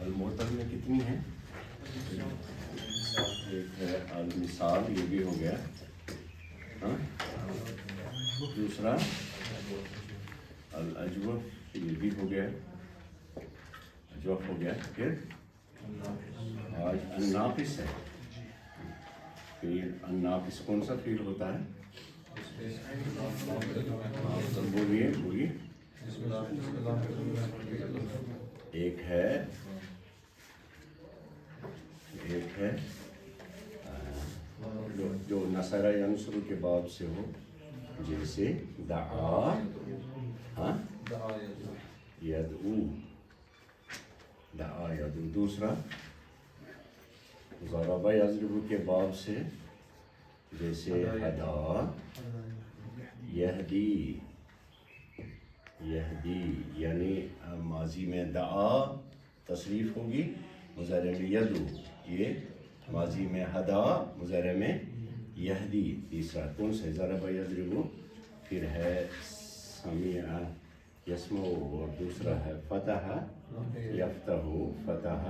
المعتل میں کتنی ہیں؟ ایک ہے المثال، یہ بھی ہو گیا. ہاں دوسرا الاجوف، یہ بھی ہو گیا، اجوف ہو گیا. پھر آج الناقص ہے. پھر الناقص کون سا فعل ہوتا ہے؟ بولیے بولیے. ایک ہے جو نصر ینصر کے باب سے ہو، جیسے دعا، ہاں یدعو، دعا یدعو. دوسرا ضرب یضرب کے باب سے، جیسے ہدا یہدی، یہدی یعنی ماضی میں دعا تصریف ہوگی، مضارع میں یدعو، یہ ماضی میں ہدا، مضارع میں یہدی. تیسرا کون سے؟ ضرب یضرب. پھر ہے سمع یسمع، اور دوسرا ہے فتح یفتح، فتح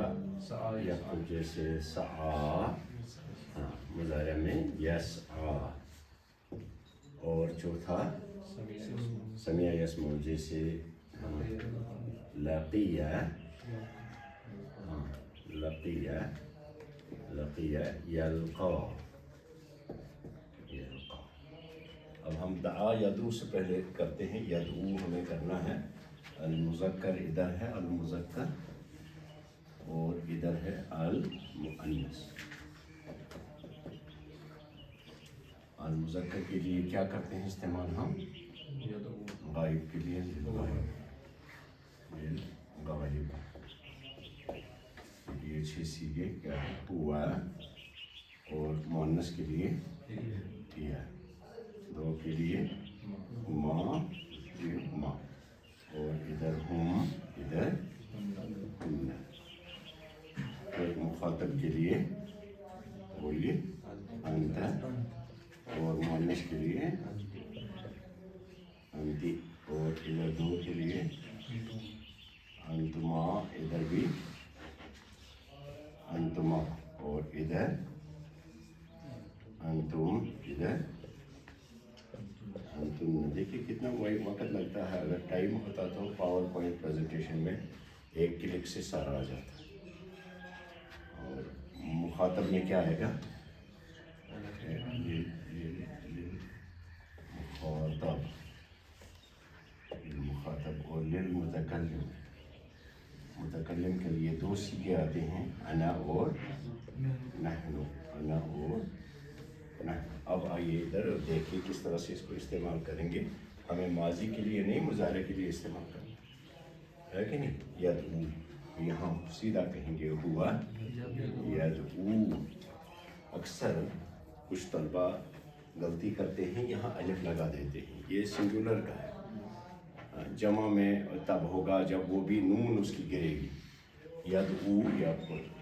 یفتح، جیسے سعا، ہاں مضارع میں یسعا. اور چوتھا سمع یسمع، جیسے لقیہ، ہاں لقیہ، لقیہ یلقا، یلقا. اب ہم دعا یدعو سے پہلے کرتے ہیں. یدعو ہمیں کرنا ہے. المذکر ادھر ہے المذکر، اور ادھر ہے المؤنث. المذکر کے لیے کیا کرتے ہیں استعمال ہم؟ غائب کے لیے غائب. یہ چھ سیگے کیا ہے؟ ہوا. اور مؤنث کے لیے کیا، دو کے لیے ہما، ہما. اور ادھر ہم، ادھر ہن. ایک مخاطب کے لیے بولیے انت، اور مؤنث کے لیے انتی. اور ادھر دو کے لیے انتما، ادھر بھی انتما. اور ادھر انتم، ادھر انتم. دیکھیے کتنا وقت لگتا ہے. اگر ٹائم ہوتا تو پاور پوائنٹ پریزنٹیشن میں ایک کلک سے سارا آ جاتا. اور مخاطب میں کیا آئے گا؟ مخاطب، مخاطب. اور للمتکلم، متکلم کے لیے دو سیغے آتے ہیں، انا اور نحن، انا اور نحن. اب آئیے ادھر دیکھیے کس طرح سے اس کو استعمال کریں گے. ہمیں ماضی کے لیے نہیں، مضارع کے لیے استعمال کرنا ہے کہ نہیں. یدعو، یہاں سیدھا کہیں گے ہوا یدعو. اکثر کچھ طلبہ غلطی کرتے ہیں، یہاں الف لگا دیتے ہیں. یہ سنگولر کا ہے. جمع میں تب ہوگا جب وہ بھی نون اس کی گرے گی. یدعو، یا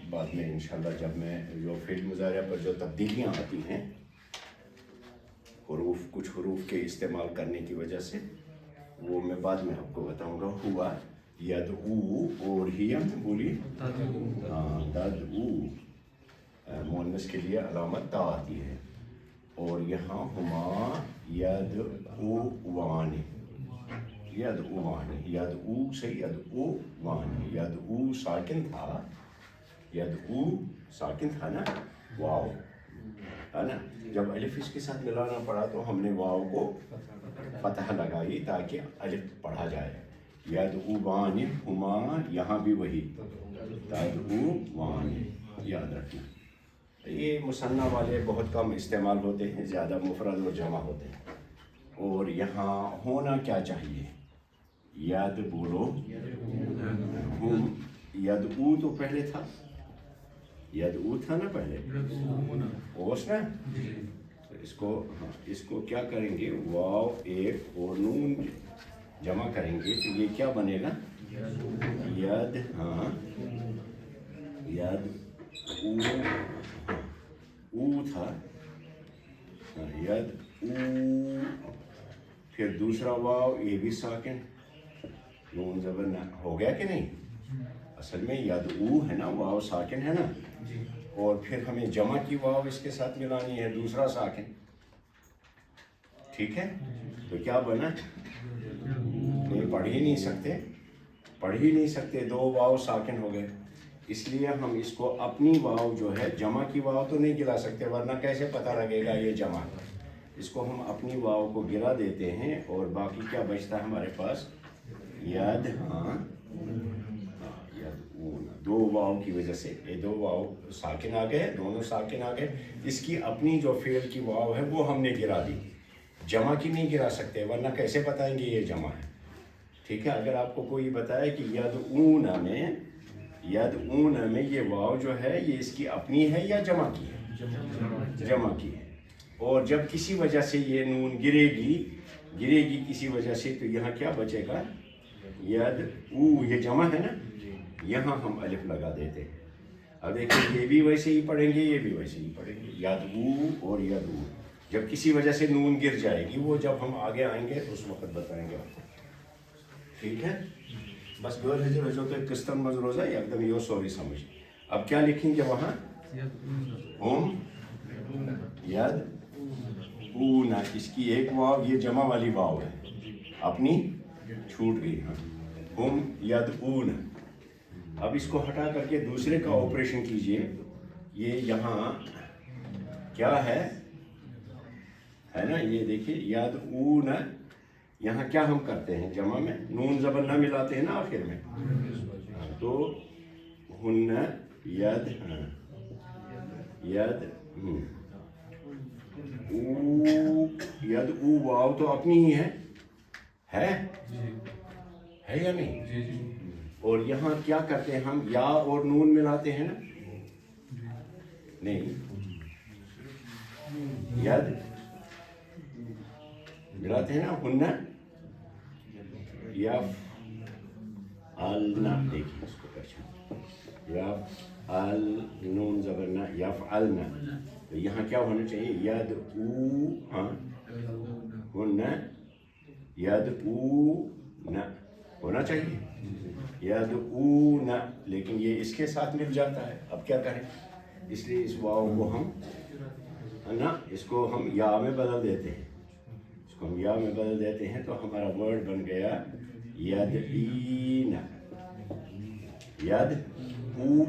بعد میں انشاءاللہ جب میں جو فعل مضارع پر جو تبدیلیاں آتی ہیں حروف، کچھ حروف کے استعمال کرنے کی وجہ سے، وہ میں بعد میں آپ کو بتاؤں گا. ہوا یدعو. اور ہی بولی تدعو، مؤنث کے لیے علامت تا آتی ہے. اور یہاں ہما یدعوان، یدعوان، یدعو سے یدعوان. یدعو ساکن تھا، یدعو ساکن تھا نا، واو ہے نا. جب الف اس کے ساتھ ملانا پڑا تو ہم نے واو کو فتح لگائی تاکہ الف پڑھا جائے. یدعوان ہما، یہاں بھی وہی تدعوان. یاد رکھنا. یہ مثنیٰ والے بہت کم استعمال ہوتے ہیں، زیادہ مفرد اور جمع ہوتے ہیں. اور یہاں ہونا کیا چاہیے؟ ید بولو، ہم. یدعو تو پہلے تھا، یدعو تھا نا پہلے، اوس نا. تو اس کو کیا کریں گے؟ واو ایک اور نون جمع کریں گے تو یہ کیا بنے گا؟ ید. ہاں ید او تھا، ید او. پھر دوسرا واو، یہ بھی ساکن، نون زبر ہو گیا کہ نہیں؟ اصل میں یدعو ہے نا واو ساکن ہے نا, اور پھر ہمیں جمع کی واو اس کے ساتھ ملانی ہے دوسرا ساکن, ٹھیک ہے. تو کیا بنا, نہیں پڑھ ہی نہیں سکتے, دو واو ساکن ہو گئے. اس لیے ہم اس کو اپنی واو جو ہے, جمع کی واو تو نہیں گرا سکتے ورنہ کیسے پتہ لگے گا یہ جمع. اس کو ہم اپنی واو کو گرا دیتے ہیں اور باقی کیا بچتا ہے ہمارے پاس, ید دو واو کی وجہ سے یہ دو واو ساکن آ گئے, دونوں ساکن آ گئے. اس کی اپنی جو فعل کی واو ہے وہ ہم نے گرا دی, جمع کی نہیں گرا سکتے ورنہ کیسے بتائیں گے یہ جمع ہے, ٹھیک ہے. اگر آپ کو کوئی بتائے کہ یدعون میں یہ واو جو ہے یہ اس کی اپنی ہے یا جمع کی ہے, جمع کی ہے. اور جب کسی وجہ سے یہ نون گرے گی کسی وجہ سے, تو یہاں کیا بچے گا, یدعو, یہ جمع ہے نا, یہاں ہم الف لگا دیتے ہیں. اب دیکھیں یہ بھی ویسے ہی پڑھیں گے, یہ بھی ویسے ہی پڑھیں گے, یدعو اور یدعو. جب کسی وجہ سے نون گر جائے گی, وہ جب ہم آگے آئیں گے اس وقت بتائیں گے آپ کو, ٹھیک ہے. بس گور ہجو تو قسطن مز روزہ ایک دم یہ سوری سمجھ. اب کیا لکھیں گے وہاں, ہم یدعون, اس کی ایک واو یہ جمع والی واو ہے, اپنی چھوٹ گئی. ہاں, ہم یدعون. اب اس کو ہٹا کر کے دوسرے کا آپریشن کیجئے. یہ یہاں کیا ہے نا, یہ دیکھیے یدعون, یہاں کیا ہم کرتے ہیں جمع میں, نون زبر نہ ملاتے ہیں نا آخر میں, تو ہن یدعو واو تو اپنی ہی ہے یا نہیں. اور یہاں کیا کرتے ہیں ہم, یا اور نون ملاتے ہیں نا, نہیں, ید ملاتے ہیں نا, ہن یفعلن, دیکھیے اس کو پہچان, یفعل نون زبرنا یفعلن. تو یہاں کیا ہونا چاہیے, یدعو, ہاں, ہن یدعون ہونا چاہیے, یدعون, لیکن یہ اس کے ساتھ مل جاتا ہے. اب کیا کریں, اس لیے اس واو کو ہم نا, اس کو ہم یا میں بدل دیتے ہیں, تو ہمارا ورڈ بن گیا یدعین. یدعو,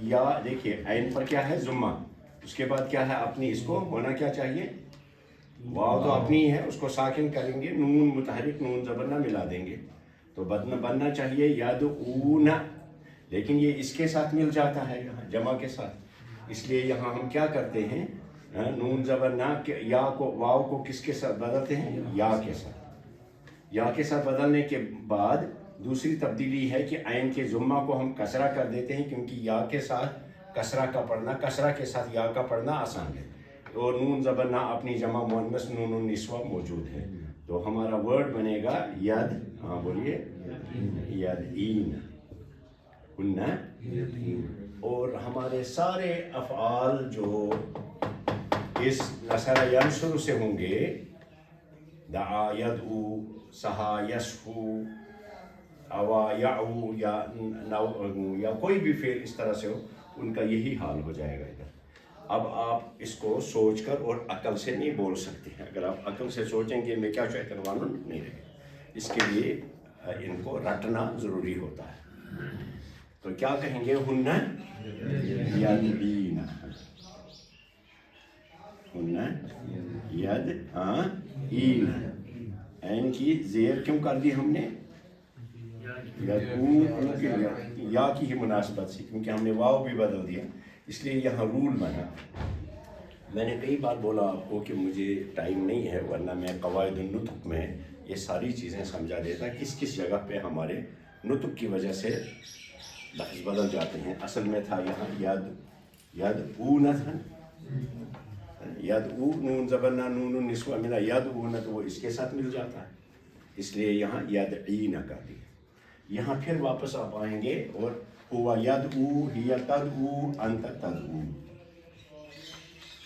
یا دیکھیے عین پر کیا ہے, ضمہ, اس کے بعد کیا ہے اپنی, اس کو ہونا کیا چاہیے, واو تو اپنی ہے, اس کو ساکن کریں گے, نون متحرک نون زبر نہ ملا دیں گے, تو بننا چاہیے یدعون, لیکن یہ اس کے ساتھ مل جاتا ہے یہاں جمع کے ساتھ. اس لیے یہاں ہم کیا کرتے ہیں, نون زبر نہ یا کو, واو کو کس کے ساتھ بدلتے ہیں, یا کے ساتھ. یا کے ساتھ بدلنے کے بعد دوسری تبدیلی ہے کہ عین کے ضمہ کو ہم کسرہ کر دیتے ہیں, کیونکہ یا کے ساتھ کسرہ کا پڑھنا, کسرہ کے ساتھ یا کا پڑھنا آسان ہے. اور نون زبر نہ اپنی جمع مؤنث نون النسوہ موجود ہے, تو ہمارا ورڈ بنے گا ید, ہاں بولیے, یدعین, ہن. اور ہمارے سارے افعال جو اس نصر ینصر سے ہوں گے, دعا یدعو, سہا یسہو, اوا یعو, یا کوئی بھی فعل اس طرح سے ہو, ان کا یہی حال ہو جائے گا ادھر. اب آپ اس کو سوچ کر اور عقل سے نہیں بول سکتے ہیں. اگر آپ عقل سے سوچیں گے میں کیا شیطان نہیں رہے, اس کے لیے ان کو رٹنا ضروری ہوتا ہے. تو کیا کہیں گے, ہن یدعین, ہن یدعین. عین کی زیر کیوں کر دی ہم نے, یا کی ہی مناسبت سے, کیونکہ ہم نے واو بھی بدل دیا, اس لیے یہاں رول بنا. میں نے کئی بار بولا آپ کو کہ مجھے ٹائم نہیں ہے, ورنہ میں قواعد النطق میں یہ ساری چیزیں سمجھا دیتا, کس جگہ پہ ہمارے نطق کی وجہ سے لفظ بدل جاتے ہیں. اصل میں تھا یہاں یدعون تھا, یدعو نون زبرنا نون النسوہ ملا, یدعون تو وہ اس کے ساتھ مل جاتا ہے, اس لیے یہاں یدعین کر دیا. یہاں پھر واپس آپ آئیں گے, اور ہوا یدعو, ہی تدعو, انت تدعو,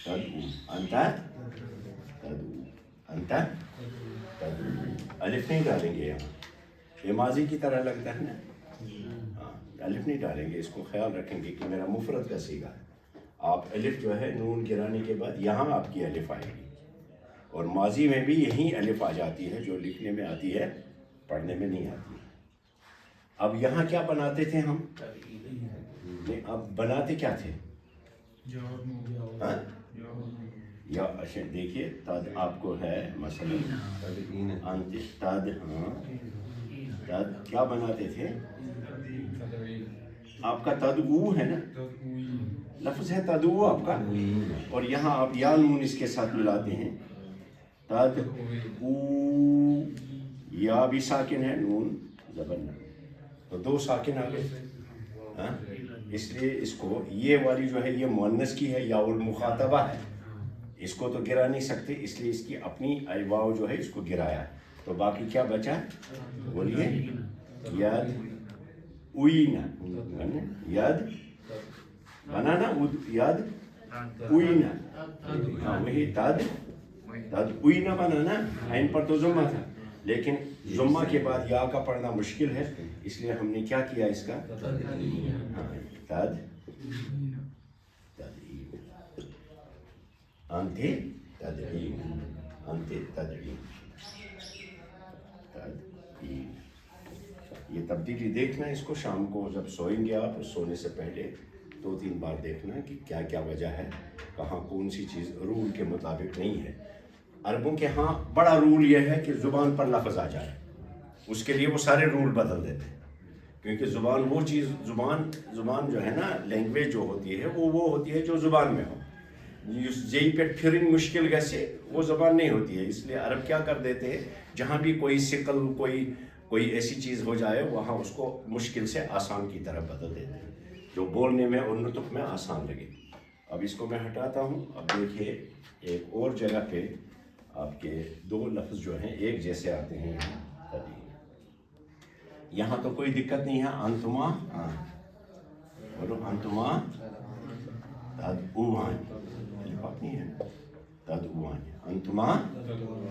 انت تدعو, انت تدعو. الف نہیں ڈالیں گے یہاں, یہ ماضی کی طرح لگتا ہے نا, ہاں الف نہیں ڈالیں گے، اس کو خیال رکھیں گے کہ میرا مفرد کا صیغہ ہے. آپ الف جو ہے نون گرانے کے بعد یہاں آپ کی الف آئے گی، اور ماضی میں بھی یہی الف آ جاتی ہے جو لکھنے میں آتی ہے، پڑھنے میں نہیں آتی. اب یہاں کیا بناتے تھے ہم؟ اب بناتے کیا تھے؟ یا اچھا دیکھیے تد آپ کو ہے مثلا انت تد، ہاں تد کیا بناتے تھے؟ آپ کا تدعو ہے نا، لفظ ہے تدعو آپ کا، اور یہاں آپ یا نون اس کے ساتھ ملاتے ہیں، تدعو، یا بھی ساکن ہے، نون زبر نہ، تو دو ساکن آ گئے. اس لیے اس کو یہ والی جو ہے یہ مؤنث کی ہے، یا المخاطبہ ہے، اس کو تو گرا نہیں سکتے، اس لیے اس کی اپنی واو جو ہے اس کو گرایا. تو باقی کیا بچا؟ بولیے. ید اوینا، ید بنا نا، ید اوینا، ہاں وہی تد اوینا بنا نا. عین پر تو ضمہ تھا، لیکن ضمہ کے بعد یا کا پڑھنا مشکل ہے، اس لیے ہم نے کیا کیا اس کا؟ تد انت تدعین، انت تدعین، تدعین. یہ تبدیلی دیکھنا اس کو، شام کو جب سوئیں گے آپ، سونے سے پہلے 2-3 بار دیکھنا کہ کیا کیا وجہ ہے، کہاں کون سی چیز رول کے مطابق نہیں ہے. عربوں کے ہاں بڑا رول یہ ہے کہ زبان پر لفظ آ جائے، اس کے لیے وہ سارے رول بدل دیتے ہیں، کیونکہ زبان وہ چیز، زبان جو ہے نا، لینگویج جو ہوتی ہے وہ ہوتی ہے جو زبان میں ہو. جی پہ پھرن مشکل گسے وہ زبان نہیں ہوتی ہے. اس لیے عرب کیا کر دیتے ہیں، جہاں بھی کوئی ثقل، کوئی ایسی چیز ہو جائے، وہاں اس کو مشکل سے آسان کی طرف بدل دیتے ہیں، جو بولنے میں اور نطق میں آسان لگے. اب اس کو میں ہٹاتا ہوں. اب دیکھیے ایک اور جگہ پہ آپ کے دو لفظ جو ہیں ایک جیسے آتے ہیں. یہاں تو کوئی دقت نہیں ہے. انتما، بولو انتما تدعوان، الفاظ نہیں ہے، تدعوان، انتما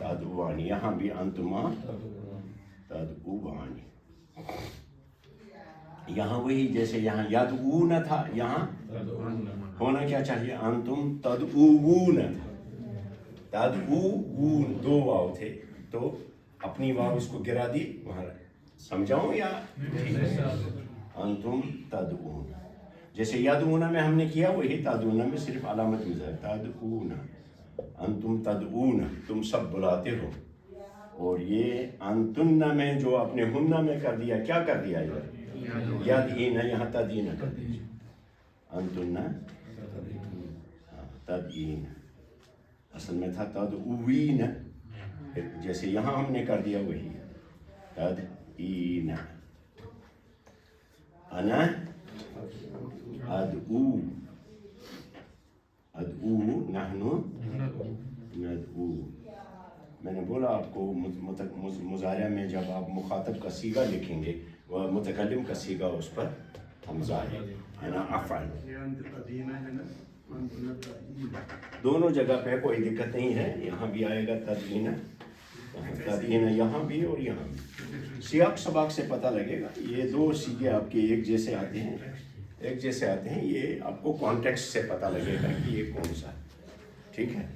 تدعوان، یہاں بھی انتما تدعوان. یہاں وہی جیسے یہاں یدعون تھا، یہاں ہونا کیا چاہیے؟ انتم تدعوون تھا. تدعوون دو واو تھے، تو اپنی واو اس کو گرا دی. وہاں سمجھاؤں یا انتم تدعون، جیسے یدعون میں ہم نے کیا وہی تدعون میں صرف علامت مزہ. تدعون، انتم تدعون، تم سب بلاتے ہو. اور یہ انتن میں جو اپنے ہنہ میں کر دیا، کیا کر دیا؟ یدعین، یہاں تدعین کر دیا. انتن تدعین، اصل میں تھا تدعوین، جیسے یہاں ہم نے کر دیا وہی تدعین. انا ادعو، ادعو، نحن ندعو. میں نے بولا آپ کو مضارع میں جب آپ مخاطب کا صیغہ لکھیں گے، متکلم کا صیغہ اس پر حمزہ ہے. انا افعل، دونوں جگہ پہ کوئی دقت نہیں ہے. یہاں بھی آئے گا تدعین، تدعین یہاں بھی اور یہاں بھی. سیاق سباق سے پتہ لگے گا. یہ دو صیغے آپ کے ایک جیسے آتے ہیں، ایک جیسے آتے ہیں. یہ آپ کو کانٹیکسٹ سے پتہ لگے گا کہ یہ کون سا ہے. ٹھیک ہے.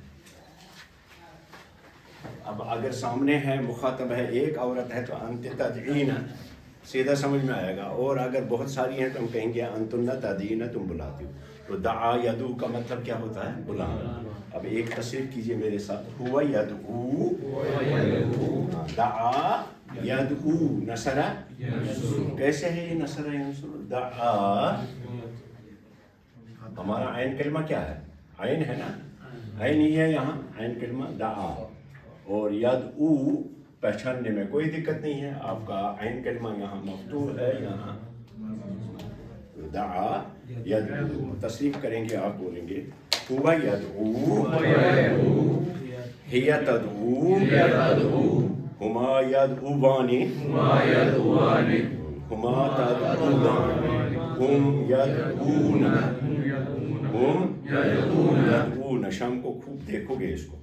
اب اگر سامنے ہے مخاطب ہے، ایک عورت ہے تو انت تدعین سیدھا سمجھ میں آئے گا. اور اگر بہت ساری ہیں تو ہم کہیں گے انتن تدعین، تم بلاتی ہو. تو دعا یدعو کا مطلب کیا ہوتا ہے؟ بلانا. اب ایک تصریف کیجئے میرے ساتھ. ہوا یدعو، دعا یدعو، نصر، کیسے ہے یہ نصر ینصر؟ دعا، ہمارا عین کلمہ کیا ہے؟ عین ہے نا، عین ہی ہے یہاں عین کلمہ دعا. اور یدعو پہچاننے میں کوئی دقت نہیں ہے. آپ کا عین کلمہ یہاں مفتوح ہے، یہاں دعا یدعو. تصریف کریں گے، آپ بولیں گے ہوا یدعو، ہی تدعو، ہما یدعوان، ہما تدعوان، ہم یدعون، ہم یدعون. شام کو خوب دیکھو گے اس کو.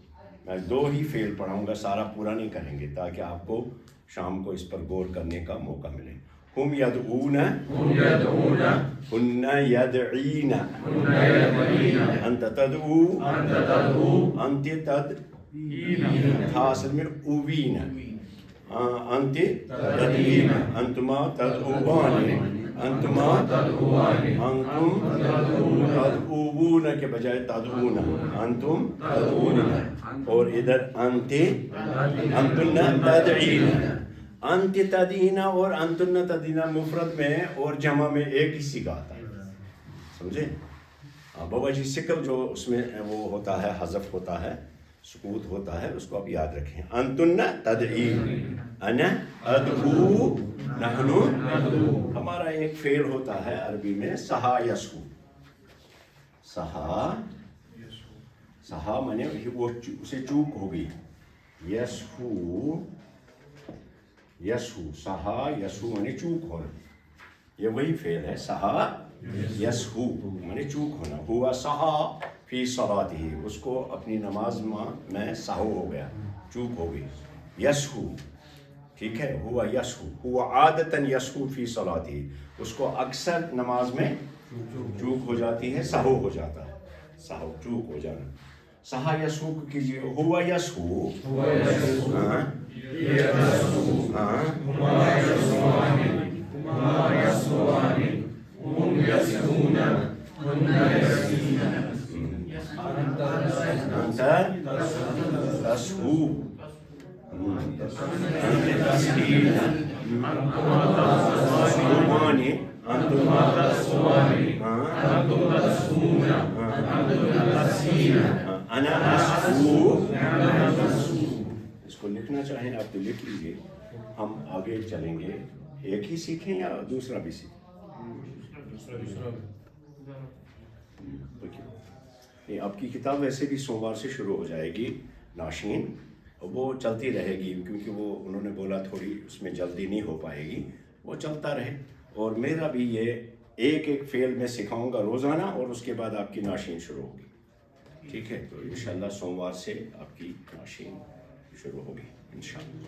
میں 2 ہی فعل پڑھاؤں گا، سارا پورا نہیں کریں گے، تاکہ آپ کو شام کو اس پر غور کرنے کا موقع ملے. هم يدعون هن يدعين أنت تدعو أنت تدعين حاصل من أوين أنت تدعين أنتما تدعوان أنتما أنتم تدعون کے بجائے تدعون أنتم تدعون اور ادھر أنت أنتن تدعين انت تدینا اور انتن تدینا مفرد میں اور جمع میں ایک ہی صیغہ آتا ہے، سمجھے؟ بابا جی سکل جو اس میں وہ ہوتا ہے، حذف ہوتا ہے، سکوت ہوتا ہے، اس کو آپ یاد رکھیں. انتن تدعین انا ادعو نحن ندعو. ہمارا ایک فعل ہوتا ہے عربی میں سہا یسہو. سہا مانے وہ اسے چوک ہوگی. یسہو یسہو سہا یسہو مانے چوک ہونا، یہ وہی فعل ہے. سہا یسہو مانے چوک ہونا. ہوا سہا فی صلاتہ، اس کو اپنی نماز میں سہو ہو گیا، چوک ہو گئی. یسہو ٹھیک ہے، ہوا یسہو، ہوا عادتاً یسہو فی صلاتہ، اس کو اکثر نماز میں چوک ہو جاتی ہے، سہو ہو جاتا ہے. سہو چوک ہو جانا. سہا یسہو کو کیجیے. ہوا یسہو اس کو لکھنا چاہیں آپ تو لکھ لیجیے. ہم آگے چلیں گے. ایک ہی سیکھیں یا دوسرا بھی سیکھیں؟ آپ کی کتاب ویسے بھی سوموار سے شروع ہو جائے گی ناشین، وہ چلتی رہے گی کیونکہ وہ انہوں نے بولا تھوڑی اس میں جلدی نہیں ہو پائے گی، وہ چلتا رہے. اور میرا بھی یہ ایک فعل میں سکھاؤں گا روزانہ اور اس کے بعد آپ کی ناشین شروع ہوگی. ٹھیک ہے، تو انشاءاللہ سوموار سے آپ کی ناشین شروع ہوگی انشاءاللہ.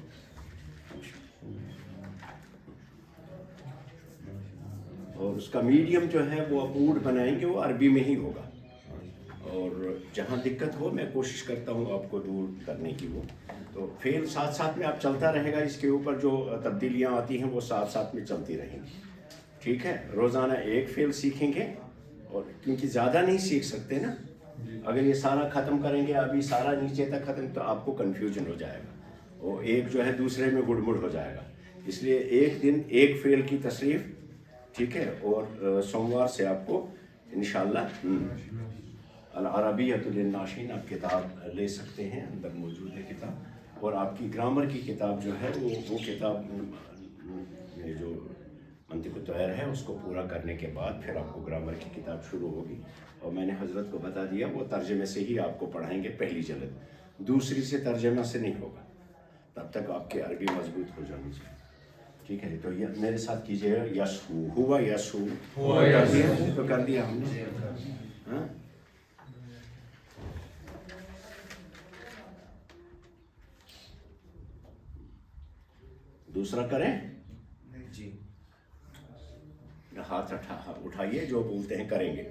اور اس کا میڈیم جو ہے وہ آپ موڈ بنائیں گے، وہ عربی میں ہی ہوگا. اور جہاں دقت ہو میں کوشش کرتا ہوں آپ کو دور کرنے کی. وہ تو فعل ساتھ ساتھ میں آپ چلتا رہے گا، اس کے اوپر جو تبدیلیاں آتی ہیں وہ ساتھ ساتھ میں چلتی رہیں گی. ٹھیک ہے، روزانہ ایک فعل سیکھیں گے، اور کیونکہ زیادہ نہیں سیکھ سکتے نا. اگر یہ سارا ختم کریں گے ابھی سارا نیچے تک ختم تو آپ کو کنفیوژن ہو جائے گا، اور ایک جو ہے دوسرے میں گڑمڑ ہو جائے گا. اس لیے ایک دن ایک فعل کی تصریف، ٹھیک ہے. اور سوموار سے آپ کو انشاءاللہ العربیۃ للناشئین آپ کتاب لے سکتے ہیں، اندر موجود ہے کتاب. اور آپ کی گرامر کی کتاب جو ہے وہ کتاب جو منطق الطیر ہے اس کو پورا کرنے کے بعد پھر آپ کو گرامر کی کتاب شروع ہوگی. اور میں نے حضرت کو بتا دیا وہ ترجمے سے ہی آپ کو پڑھائیں گے پہلی جلد، دوسری سے ترجمہ سے نہیں ہوگا. تب تک آپ کی عربی مضبوط ہو جانی چاہیے. ٹھیک ہے، تو میرے ساتھ کیجیے گا. یسہو ہوا یسہو تو کر دیا ہم نے. ہاں دوسرا کریں جی. ہاتھ اٹھائیے جو بولتے ہیں کریں گے.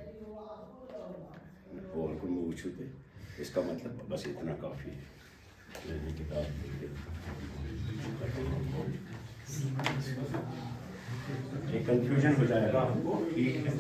اور کن وہ چھوتے اس کا مطلب بس اتنا کافی ہے. کتاب یہ کنفیوژن ہو جائے گا ہم کو. ٹھیک ہے.